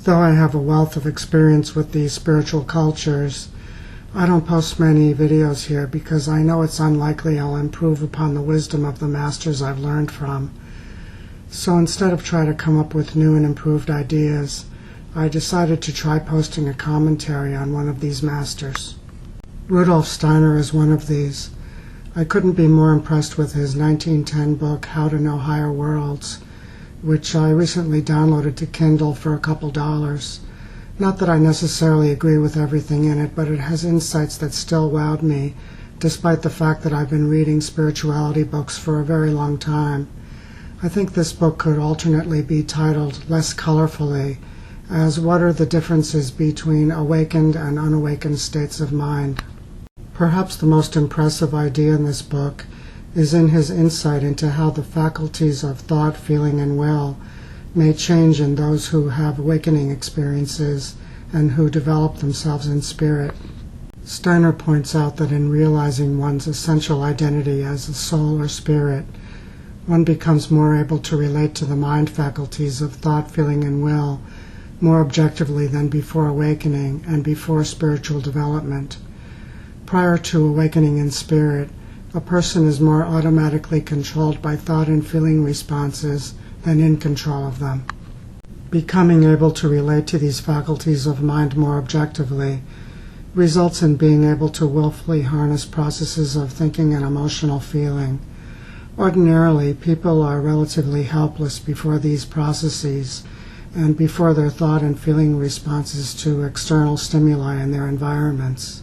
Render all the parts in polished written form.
Though I have a wealth of experience with these spiritual cultures, I don't post many videos here because I know it's unlikely I'll improve upon the wisdom of the masters I've learned from. So instead of trying to come up with new and improved ideas, I decided to try posting a commentary on one of these masters. Rudolf Steiner is one of these. I couldn't be more impressed with his 1910 book, How to Know Higher Worlds, which I recently downloaded to Kindle for a couple dollars. Not that I necessarily agree with everything in it, but it has insights that still wowed me, despite the fact that I've been reading spirituality books for a very long time. I think this book could alternately be titled less colorfully as What Are the Differences Between Awakened and Unawakened States of Mind. Perhaps the most impressive idea in this book is in his insight into how the faculties of thought, feeling, and will may change in those who have awakening experiences and who develop themselves in spirit. Steiner points out that in realizing one's essential identity as a soul or spirit, one becomes more able to relate to the mind faculties of thought, feeling, and will more objectively than before awakening and before spiritual development. Prior to awakening in spirit, a person is more automatically controlled by thought and feeling responses than in control of them. Becoming able to relate to these faculties of mind more objectively results in being able to willfully harness processes of thinking and emotional feeling. Ordinarily, people are relatively helpless before these processes and before their thought and feeling responses to external stimuli in their environments.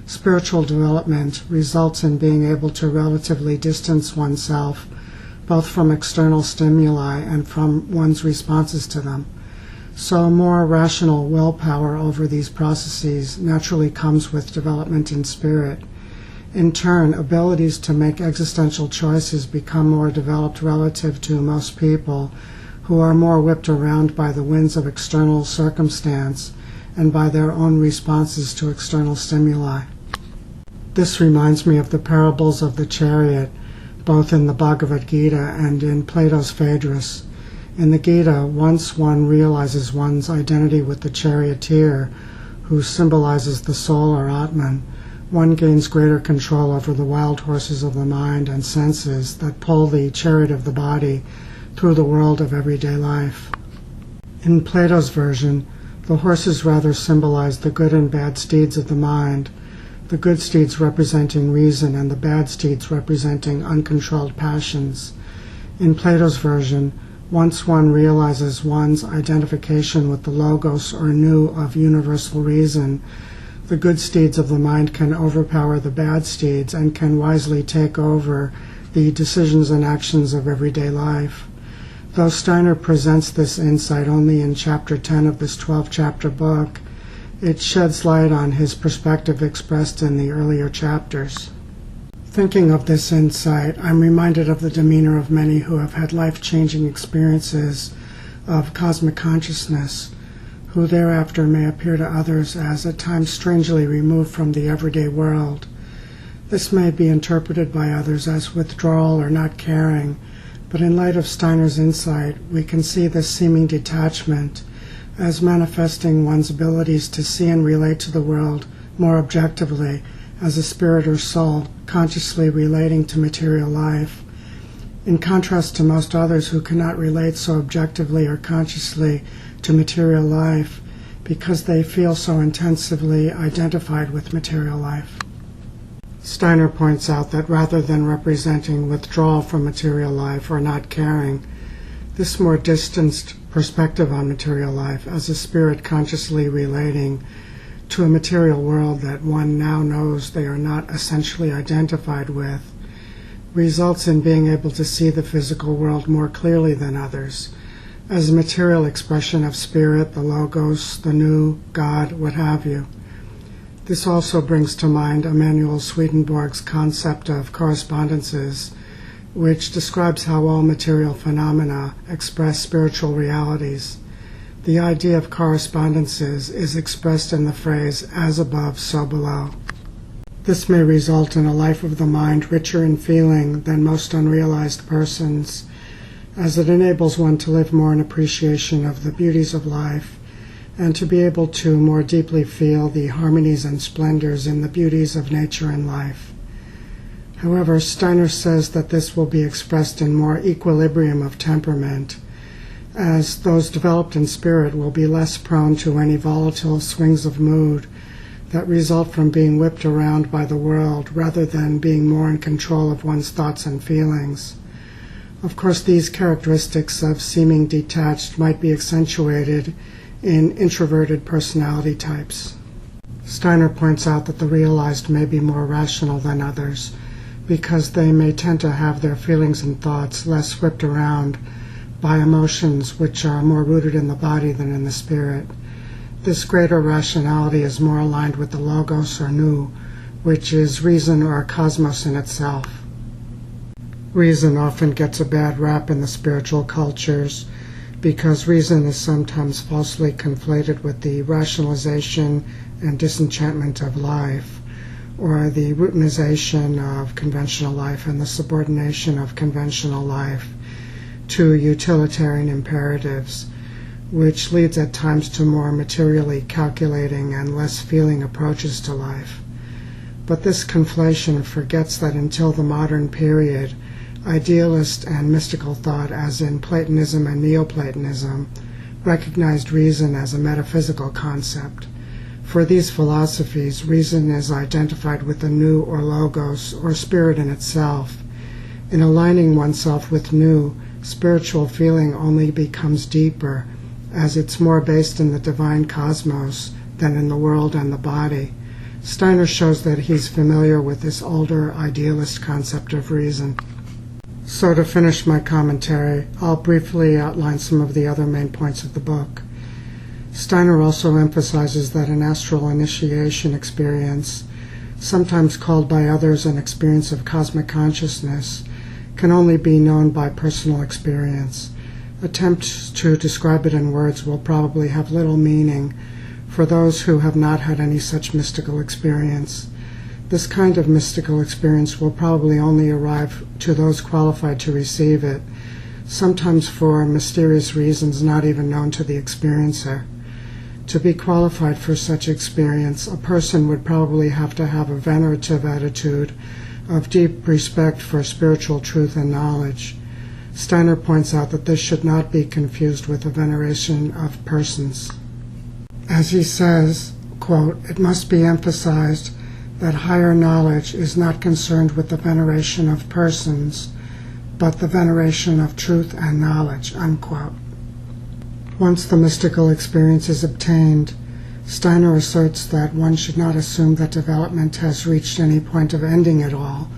Spiritual development results in being able to relatively distance oneself both from external stimuli and from one's responses to them. So more rational willpower over these processes naturally comes with development in spirit. In turn, abilities to make existential choices become more developed relative to most people who are more whipped around by the winds of external circumstance and by their own responses to external stimuli. This reminds me of the parables of the chariot, both in the Bhagavad Gita and in Plato's Phaedrus. In the Gita, once one realizes one's identity with the charioteer, who symbolizes the soul or Atman, one gains greater control over the wild horses of the mind and senses that pull the chariot of the body through the world of everyday life. In Plato's version, the horses rather symbolize the good and bad steeds of the mind, the good steeds representing reason and the bad steeds representing uncontrolled passions. In Plato's version, once one realizes one's identification with the logos or nu of universal reason, the good steeds of the mind can overpower the bad steeds and can wisely take over the decisions and actions of everyday life. Though Steiner presents this insight only in Chapter 10 of this 12-chapter book, it sheds light on his perspective expressed in the earlier chapters. Thinking of this insight, I'm reminded of the demeanor of many who have had life-changing experiences of cosmic consciousness, who thereafter may appear to others as at times strangely removed from the everyday world. This may be interpreted by others as withdrawal or not caring, but in light of Steiner's insight, we can see this seeming detachment as manifesting one's abilities to see and relate to the world more objectively as a spirit or soul consciously relating to material life. In contrast to most others who cannot relate so objectively or consciously to material life because they feel so intensively identified with material life. Steiner points out that rather than representing withdrawal from material life or not caring, this more distanced perspective on material life as a spirit consciously relating to a material world that one now knows they are not essentially identified with results in being able to see the physical world more clearly than others, as a material expression of spirit, the logos, the nu, God, what have you. This also brings to mind Emanuel Swedenborg's concept of correspondences, which describes how all material phenomena express spiritual realities. The idea of correspondences is expressed in the phrase, as above, so below. This may result in a life of the mind richer in feeling than most unrealized persons, as it enables one to live more in appreciation of the beauties of life and to be able to more deeply feel the harmonies and splendors in the beauties of nature and life. However, Steiner says that this will be expressed in more equilibrium of temperament, as those developed in spirit will be less prone to any volatile swings of mood that result from being whipped around by the world rather than being more in control of one's thoughts and feelings. Of course, these characteristics of seeming detached might be accentuated in introverted personality types. Steiner points out that the realized may be more rational than others because they may tend to have their feelings and thoughts less whipped around by emotions which are more rooted in the body than in the spirit. This greater rationality is more aligned with the logos or nous, which is reason or cosmos in itself. Reason often gets a bad rap in the spiritual cultures because reason is sometimes falsely conflated with the rationalization and disenchantment of life, or the routinization of conventional life and the subordination of conventional life to utilitarian imperatives, which leads at times to more materially calculating and less feeling approaches to life. But this conflation forgets that until the modern period, idealist and mystical thought, as in Platonism and Neoplatonism, recognized reason as a metaphysical concept. For these philosophies, reason is identified with the nous or logos or spirit in itself. In aligning oneself with nous, spiritual feeling only becomes deeper, as it's more based in the divine cosmos than in the world and the body. Steiner shows that he's familiar with this older idealist concept of reason. So to finish my commentary, I'll briefly outline some of the other main points of the book. Steiner also emphasizes that an astral initiation experience, sometimes called by others an experience of cosmic consciousness, can only be known by personal experience. Attempts to describe it in words will probably have little meaning for those who have not had any such mystical experience. This kind of mystical experience will probably only arrive to those qualified to receive it, sometimes for mysterious reasons not even known to the experiencer. To be qualified for such experience, a person would probably have to have a venerative attitude of deep respect for spiritual truth and knowledge. Steiner points out that this should not be confused with a veneration of persons. As he says, quote, "It must be emphasized that higher knowledge is not concerned with the veneration of persons, but the veneration of truth and knowledge," unquote. Once the mystical experience is obtained, Steiner asserts that one should not assume that development has reached any point of ending at all,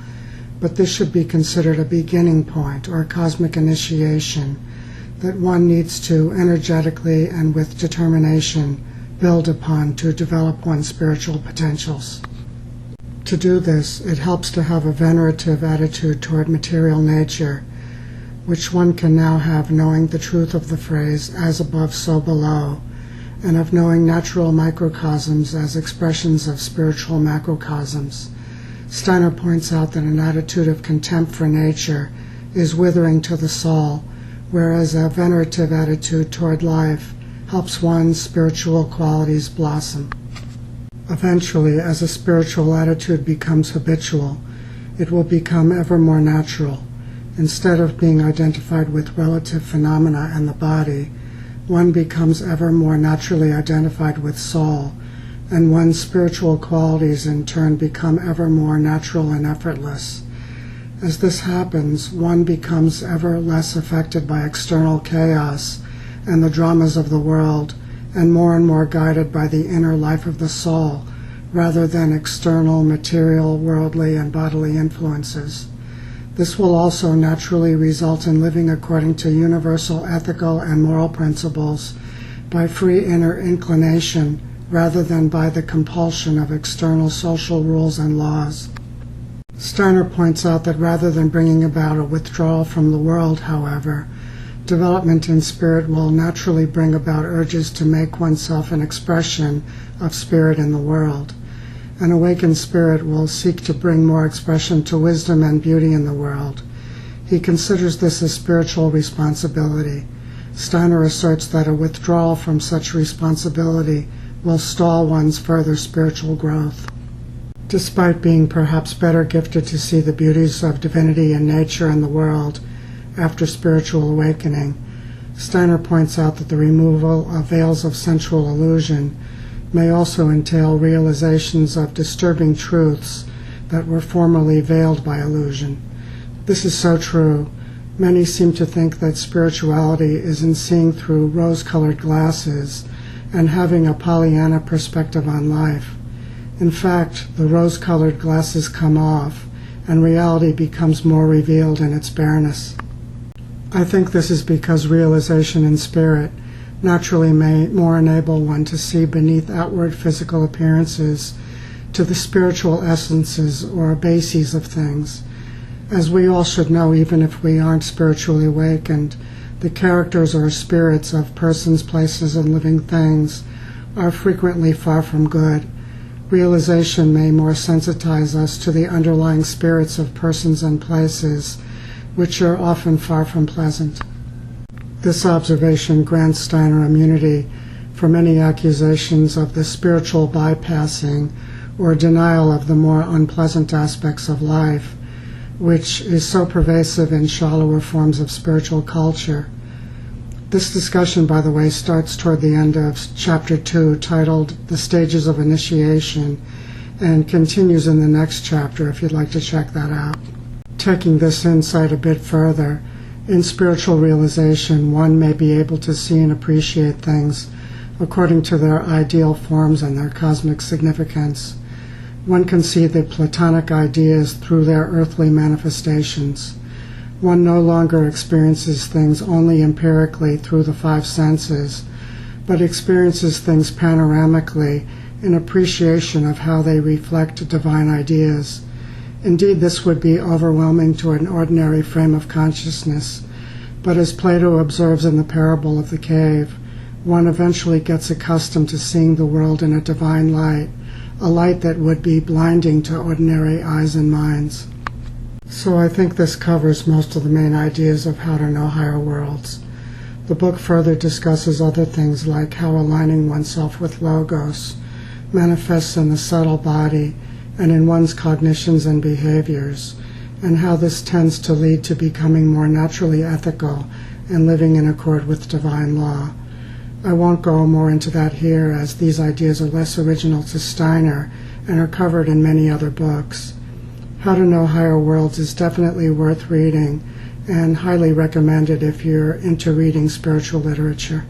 but this should be considered a beginning point or cosmic initiation that one needs to energetically and with determination build upon to develop one's spiritual potentials. To do this, it helps to have a venerative attitude toward material nature, which one can now have knowing the truth of the phrase, "as above, so below," and of knowing natural microcosms as expressions of spiritual macrocosms. Steiner points out that an attitude of contempt for nature is withering to the soul, whereas a venerative attitude toward life helps one's spiritual qualities blossom. Eventually, as a spiritual attitude becomes habitual, it will become ever more natural. Instead of being identified with relative phenomena and the body, one becomes ever more naturally identified with soul, and one's spiritual qualities in turn become ever more natural and effortless. As this happens, one becomes ever less affected by external chaos and the dramas of the world, and more guided by the inner life of the soul, rather than external, material, worldly, and bodily influences. This will also naturally result in living according to universal ethical and moral principles by free inner inclination rather than by the compulsion of external social rules and laws. Steiner points out that rather than bringing about a withdrawal from the world, however, development in spirit will naturally bring about urges to make oneself an expression of spirit in the world. An awakened spirit will seek to bring more expression to wisdom and beauty in the world. He considers this a spiritual responsibility. Steiner asserts that a withdrawal from such responsibility will stall one's further spiritual growth. Despite being perhaps better gifted to see the beauties of divinity and nature and the world after spiritual awakening, Steiner points out that the removal of veils of sensual illusion may also entail realizations of disturbing truths that were formerly veiled by illusion. This is so true. Many seem to think that spirituality is in seeing through rose-colored glasses and having a Pollyanna perspective on life. In fact, the rose-colored glasses come off, and reality becomes more revealed in its bareness. I think this is because realization in spirit naturally may more enable one to see beneath outward physical appearances to the spiritual essences or bases of things. As we all should know, even if we aren't spiritually awakened, the characters or spirits of persons, places, and living things are frequently far from good. Realization may more sensitize us to the underlying spirits of persons and places, which are often far from pleasant. This observation grants Steiner immunity from any accusations of the spiritual bypassing or denial of the more unpleasant aspects of life, which is so pervasive in shallower forms of spiritual culture. This discussion, by the way, starts toward the end of Chapter 2, titled The Stages of Initiation, and continues in the next chapter, if you'd like to check that out. Taking this insight a bit further, in spiritual realization, one may be able to see and appreciate things according to their ideal forms and their cosmic significance. One can see the Platonic ideas through their earthly manifestations. One no longer experiences things only empirically through the five senses, but experiences things panoramically in appreciation of how they reflect divine ideas. Indeed, this would be overwhelming to an ordinary frame of consciousness, but as Plato observes in the parable of the cave, one eventually gets accustomed to seeing the world in a divine light, a light that would be blinding to ordinary eyes and minds. So I think this covers most of the main ideas of how to know higher worlds. The book further discusses other things like how aligning oneself with Logos manifests in the subtle body and in one's cognitions and behaviors, and how this tends to lead to becoming more naturally ethical and living in accord with divine law. I won't go more into that here, as these ideas are less original to Steiner and are covered in many other books. How to Know Higher Worlds is definitely worth reading and highly recommended if you're into reading spiritual literature.